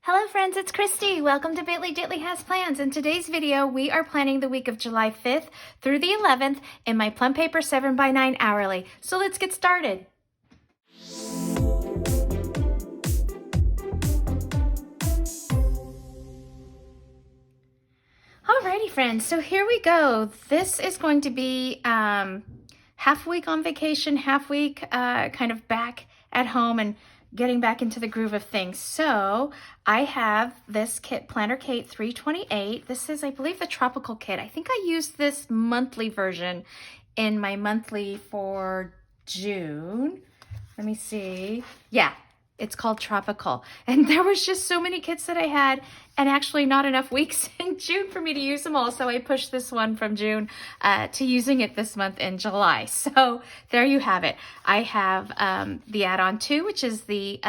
Hello friends, it's Christy. Welcome to Bitly Ditley Has Plans. In today's video, we are planning the week of July 5th through the 11th in my Plum paper 7x9 hourly. So let's get started. Alrighty friends, so here we go. This is going to be half week on vacation, half week kind of back at home and getting back into the groove of things. So I have this kit, Planner Kate 328. This is, I believe, the tropical kit. I think I used this monthly version in my monthly for June. Let me see. Yeah, it's called Tropical. And there was just so many kits that I had and actually not enough weeks in June for me to use them all. So I pushed this one from June to using it this month in July. So there you have it. I have the add-on 2, which is the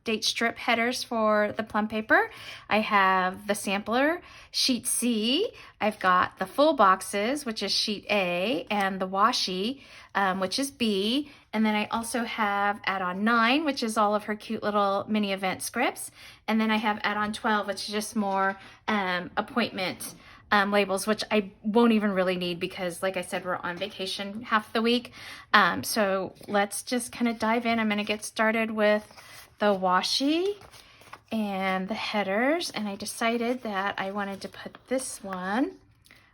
date strip headers for the Plum paper. I have the sampler, sheet C. I've got the full boxes, which is sheet A, and the washi, which is B. And then I also have add-on 9, which is all of her cute little mini event scripts. And then I have add-on 12, which is just more appointment labels, which I won't even really need because, like I said, we're on vacation half the week. So let's just kind of dive in. I'm going to get started with the washi and the headers. And I decided that I wanted to put this one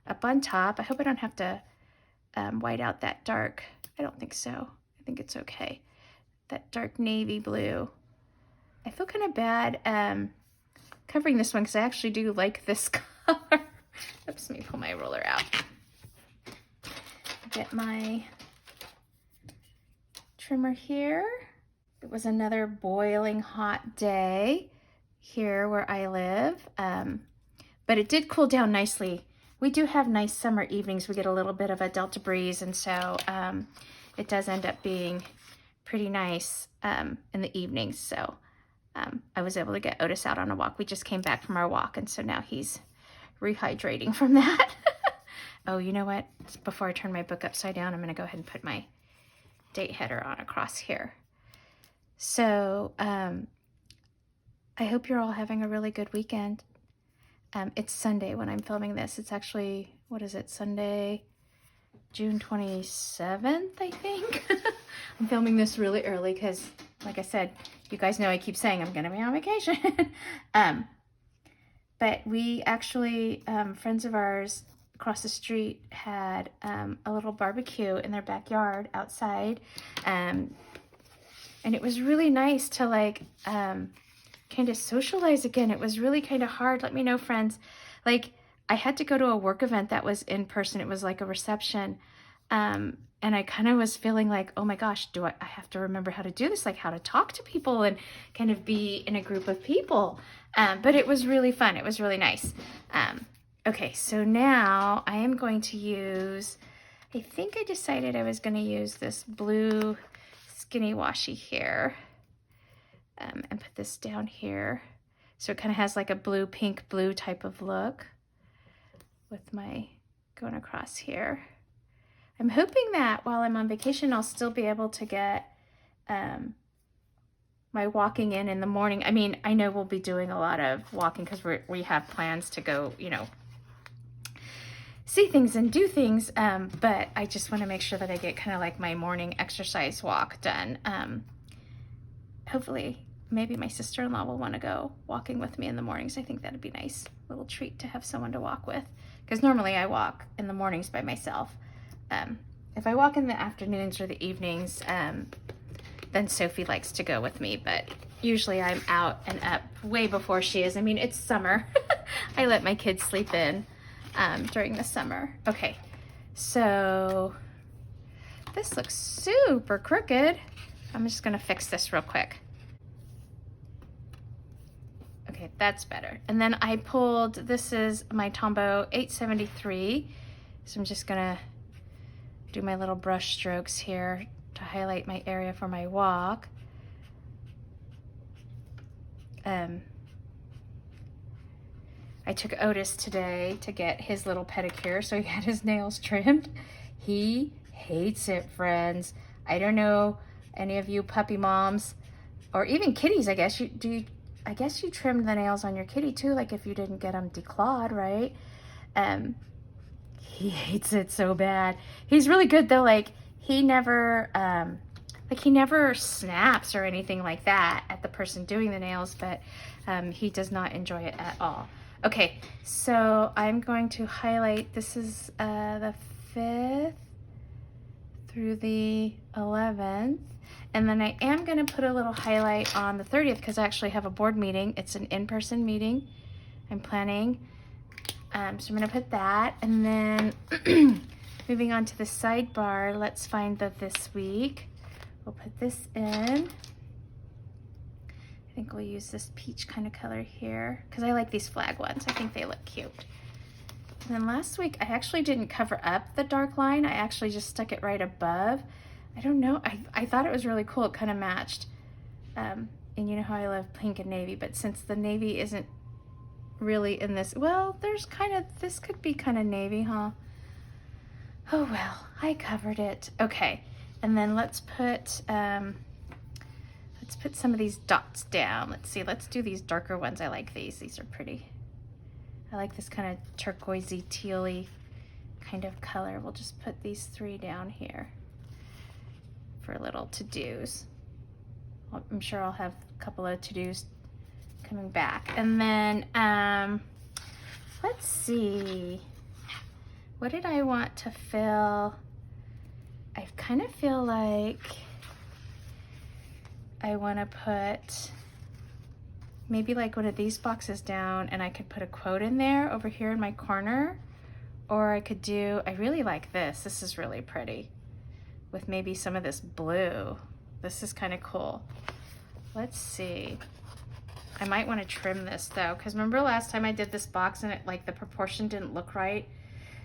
up on top. I hope I don't have to white out that dark. I don't think so. I think it's okay. That dark navy blue. I feel kind of bad covering this one because I actually do like this color. Oops, let me pull my roller out. Get my trimmer here. It was another boiling hot day here where I live, but it did cool down nicely. We do have nice summer evenings. We get a little bit of a delta breeze, and so it does end up being pretty nice in the evenings. So I was able to get Otis out on a walk. We just came back from our walk, and so now he's rehydrating from that. Oh, you know what? Before I turn my book upside down, I'm going to go ahead and put my date header on across here. So I hope you're all having a really good weekend. It's Sunday when I'm filming this. It's actually, what is it, Sunday, June 27th, I think. I'm filming this really early because, like I said, you guys know I keep saying I'm going to be on vacation. But we actually, friends of ours across the street had a little barbecue in their backyard outside. And it was really nice to like kind of socialize again. It was really kind of hard. Let me know, friends. Like, I had to go to a work event that was in person. It was like a reception. And I kind of was feeling like, oh my gosh, I have to remember how to do this, like how to talk to people and kind of be in a group of people. But it was really fun. It was really nice. Okay, so now I am going to use, I think I decided I was going to use this blue skinny washi here and put this down here. So it kind of has like a blue, pink, blue type of look with my going across here. I'm hoping that while I'm on vacation, I'll still be able to get my walking in the morning. I mean, I know we'll be doing a lot of walking because we have plans to go, you know, see things and do things. But I just want to make sure that I get kind of like my morning exercise walk done. Hopefully, maybe my sister-in-law will want to go walking with me in the mornings. I think that'd be a nice little treat to have someone to walk with. Because normally I walk in the mornings by myself. If I walk in the afternoons or the evenings, then Sophie likes to go with me, but usually I'm out and up way before she is. I mean, it's summer. I let my kids sleep in during the summer. Okay, so this looks super crooked. I'm just gonna fix this real quick. Okay, that's better. And then I pulled, this is my Tombow 873. So I'm just gonna do my little brush strokes here to highlight my area for my walk. I took Otis today to get his little pedicure, so he had his nails trimmed. He hates it, friends. I don't know any of you puppy moms, or even kitties, I guess. Do I guess you trimmed the nails on your kitty too, like if you didn't get them declawed, right? He hates it so bad. He's really good though, like he never snaps or anything like that at the person doing the nails, but he does not enjoy it at all. Okay, so I'm going to highlight, this is the 5th through the 11th. And then I am gonna put a little highlight on the 30th because I actually have a board meeting. It's an in-person meeting I'm planning. So I'm gonna put that. And then moving on to the sidebar, let's find the this week. We'll put this in. I think we'll use this peach kind of color here because I like these flag ones. I think they look cute. And then last week, I actually didn't cover up the dark line. I actually just stuck it right above. I don't know, I thought it was really cool. It kind of matched. And you know how I love pink and navy, but since the navy isn't really in this, well, there's kind of, this could be kind of navy, huh? Oh well, I covered it. Okay, and then let's put some of these dots down. Let's see, let's do these darker ones. I like these. These are pretty. I like this kind of turquoisey, tealy kind of color. We'll just put these 3 down here for little to-dos. I'm sure I'll have a couple of to-dos coming back. And then, let's see. What did I want to fill? I kind of feel like I want to put maybe like one of these boxes down and I could put a quote in there over here in my corner. Or I could do, I really like this. This is really pretty with maybe some of this blue. This is kind of cool. Let's see. I might want to trim this though, because remember last time I did this box and it like the proportion didn't look right.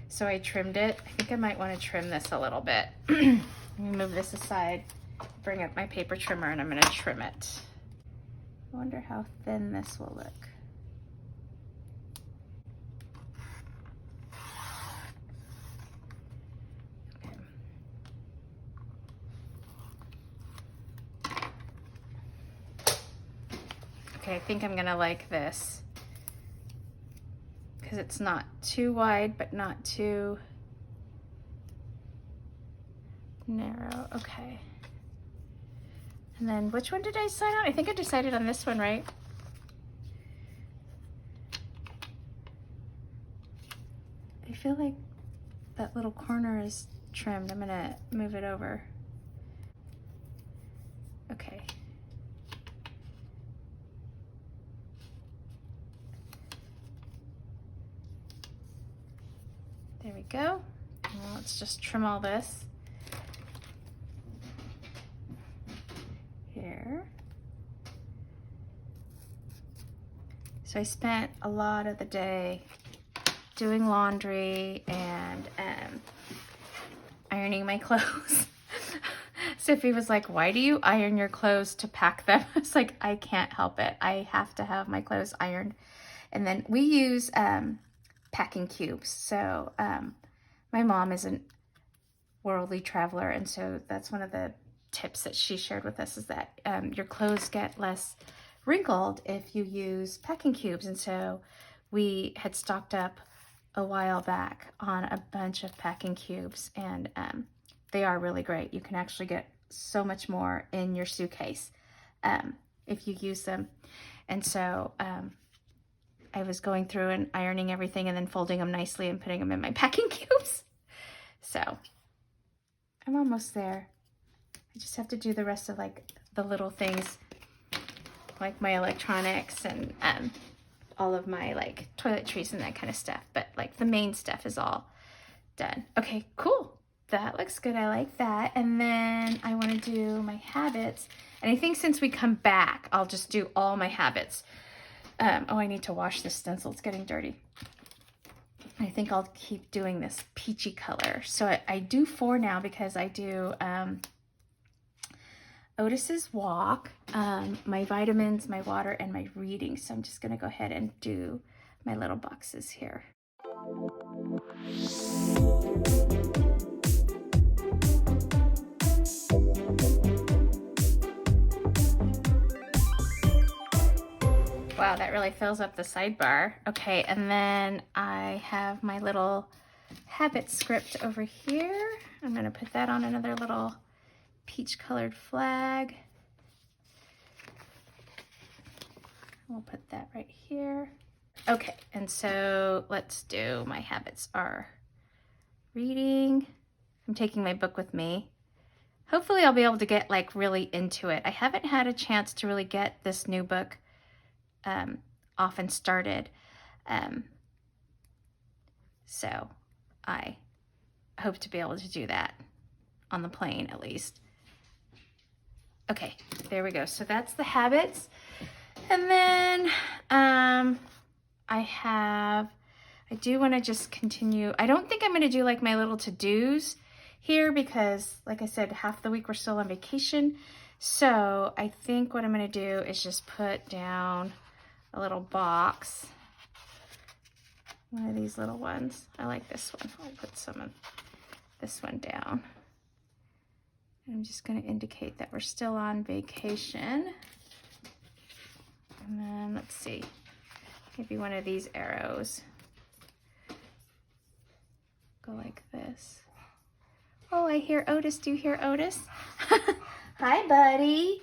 So I trimmed it. I think I might want to trim this a little bit. Let me move this aside, bring up my paper trimmer, and I'm going to trim it. I wonder how thin this will look. Okay, I think I'm going to like this because it's not too wide, but not too narrow. Okay. And then which one did I decide on? I think I decided on this one, right? I feel like that little corner is trimmed. I'm gonna move it over. Okay. There we go. Well, let's just trim all this. Here. So I spent a lot of the day doing laundry and ironing my clothes. Sophie was like, why do you iron your clothes to pack them? I was like, I can't help it. I have to have my clothes ironed. And then we use packing cubes. So my mom is a worldly traveler, and so that's one of the tips that she shared with us is that your clothes get less wrinkled if you use packing cubes. And so we had stocked up a while back on a bunch of packing cubes, and they are really great. You can actually get so much more in your suitcase if you use them. And so I was going through and ironing everything and then folding them nicely and putting them in my packing cubes. So I'm almost there. I just have to do the rest of like the little things, like my electronics and all of my like toiletries and that kind of stuff. But like the main stuff is all done. Okay, cool. That looks good. I like that. And then I want to do my habits. And I think since we come back, I'll just do all my habits. Oh, I need to wash this stencil. It's getting dirty. I think I'll keep doing this peachy color. So I do 4 now because I do Otis's walk, my vitamins, my water, and my reading. So I'm just going to go ahead and do my little boxes here. Wow, that really fills up the sidebar. Okay, and then I have my little habit script over here. I'm gonna put that on another little peach colored flag. We'll put that right here. Okay, and so let's do, my habits are reading. I'm taking my book with me. Hopefully I'll be able to get like really into it. I haven't had a chance to really get this new book off and started. So I hope to be able to do that on the plane at least. Okay, there we go. So that's the habits. And then I do want to just continue. I don't think I'm going to do like my little to-dos here because, like I said, half the week we're still on vacation. So I think what I'm going to do is just put down a little box. One of these little ones. I like this one. I'll put some of this one down. I'm just going to indicate that we're still on vacation. And then let's see, maybe one of these arrows. Go like this. Oh, I hear Otis. Do you hear Otis? Hi, buddy.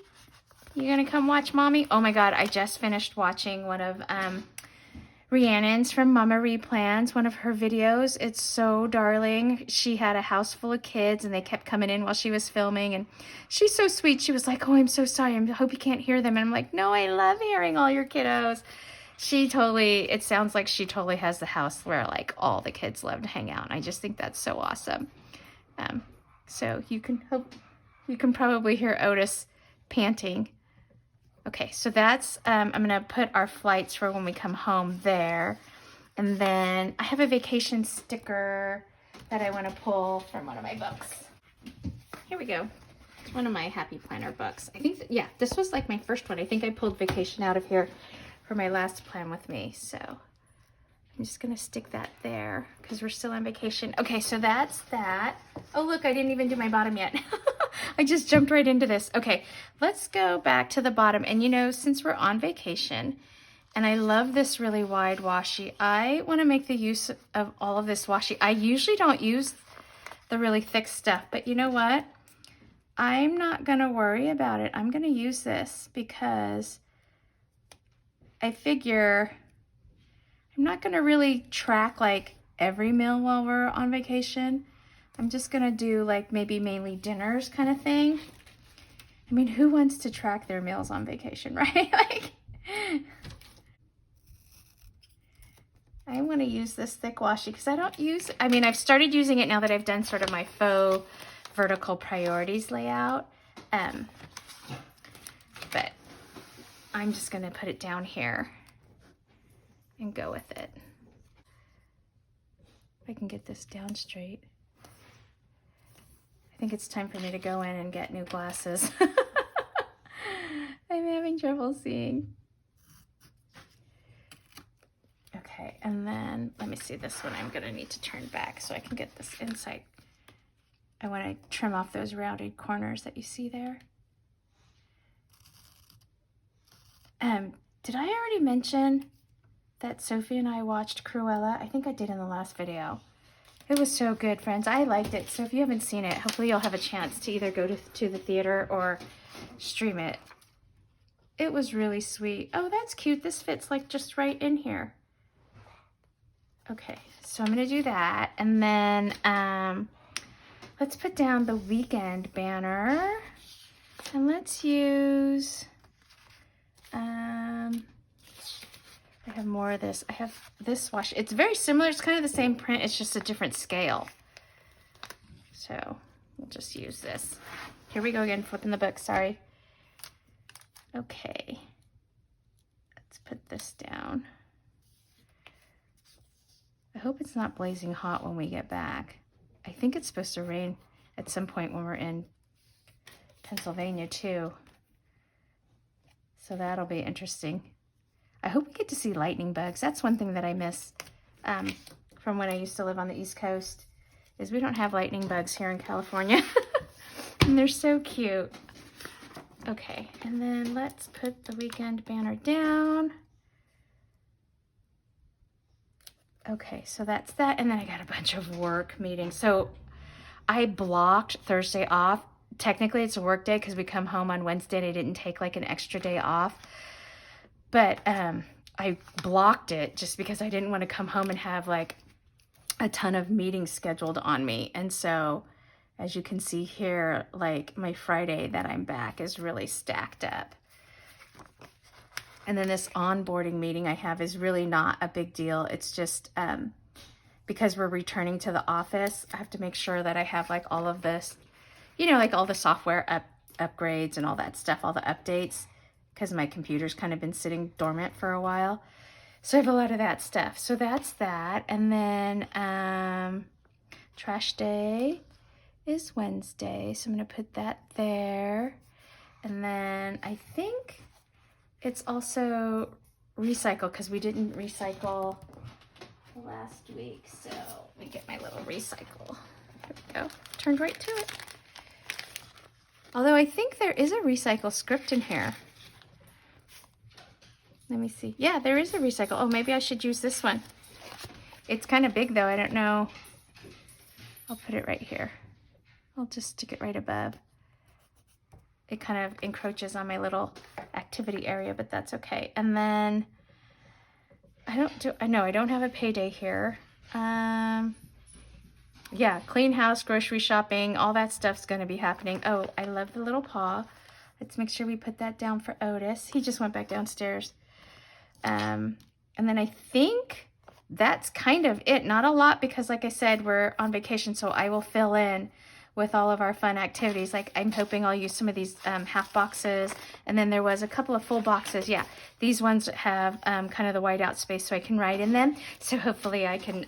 You gonna come watch Mommy? Oh my God, I just finished watching one of Rhiannon's from Mama Replans, one of her videos. It's so darling. She had a house full of kids and they kept coming in while she was filming, and she's so sweet. She was like, oh, I'm so sorry. I hope you can't hear them. And I'm like, no, I love hearing all your kiddos. It sounds like she totally has the house where like all the kids love to hang out. And I just think that's so awesome. So you can probably hear Otis panting. Okay, so that's, I'm gonna put our flights for when we come home there. And then I have a vacation sticker that I wanna pull from one of my books. Here we go. It's one of my Happy Planner books. I think, yeah, this was like my first one. I think I pulled vacation out of here for my last plan with me. So I'm just gonna stick that there because we're still on vacation. Okay, so that's that. Oh, look, I didn't even do my bottom yet. I just jumped right into this. Okay, let's go back to the bottom. And you know, since we're on vacation, and I love this really wide washi, I want to make the use of all of this washi. I usually don't use the really thick stuff, but you know what? I'm not going to worry about it. I'm going to use this because I figure I'm not going to really track like every meal while we're on vacation. I'm just gonna do like maybe mainly dinners kind of thing. I mean, who wants to track their meals on vacation, right? Like, I want to use this thick washi because I've started using it now that I've done sort of my faux vertical priorities layout. But I'm just gonna put it down here and go with it. If I can get this down straight. I think it's time for me to go in and get new glasses. I'm having trouble seeing. Okay, and then let me see this one. I'm gonna need to turn back so I can get this inside. I wanna trim off those rounded corners that you see there. Did I already mention that Sophie and I watched Cruella? I think I did in the last video. It was so good, friends. I liked it. So if you haven't seen it, hopefully you'll have a chance to either go to the theater or stream it. It was really sweet. Oh, that's cute. This fits like just right in here. Okay, so I'm gonna do that. And then let's put down the weekend banner. And let's use, I have more of this. I have this washi. It's very similar. It's kind of the same print. It's just a different scale. So we'll just use this. Here we go again, flipping the book. Sorry. Okay. Let's put this down. I hope it's not blazing hot when we get back. I think it's supposed to rain at some point when we're in Pennsylvania too. So that'll be interesting. I hope we get to see lightning bugs. That's one thing that I miss from when I used to live on the East Coast, is we don't have lightning bugs here in California. And they're so cute. Okay, and then let's put the weekend banner down. Okay, so that's that. And then I got a bunch of work meetings. So I blocked Thursday off. Technically it's a work day because we come home on Wednesday and I didn't take like an extra day off. But I blocked it just because I didn't want to come home and have like a ton of meetings scheduled on me. And so as you can see here, like my Friday that I'm back is really stacked up. And then this onboarding meeting I have is really not a big deal. It's just because we're returning to the office, I have to make sure that I have like all of this, you know, like all the software upgrades and all that stuff, all the updates, because my computer's kind of been sitting dormant for a while. So I have a lot of that stuff. So that's that. And then trash day is Wednesday. So I'm going to put that there. And then I think it's also recycle because we didn't recycle last week. So let me get my little recycle. There we go. Turned right to it. Although I think there is a recycle script in here. Let me see. Yeah, there is a recycle. Oh, maybe I should use this one. It's kind of big though. I don't know. I'll put it right here. I'll just stick it right above. It kind of encroaches on my little activity area, but that's okay. And then I don't have a payday here. Yeah, clean house, grocery shopping, all that stuff's going to be happening. Oh, I love the little paw. Let's make sure we put that down for Otis. He just went back downstairs. And then I think that's kind of it. Not a lot because like I said, we're on vacation, so I will fill in with all of our fun activities. Like I'm hoping I'll use some of these half boxes. And then there was a couple of full boxes. Yeah, these ones have kind of the whiteout space so I can write in them. So hopefully I can,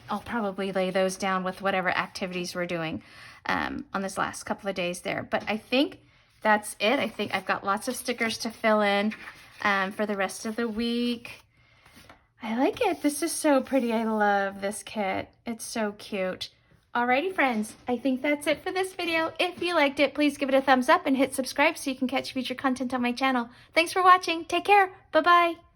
I'll probably lay those down with whatever activities we're doing on this last couple of days there. But I think that's it. I think I've got lots of stickers to fill in for the rest of the week. I like it. This is so pretty. I love this kit. It's so cute. Alrighty friends, I think that's it for this video. If you liked it, please give it a thumbs up and hit subscribe so you can catch future content on my channel. Thanks for watching. Take care. Bye-bye.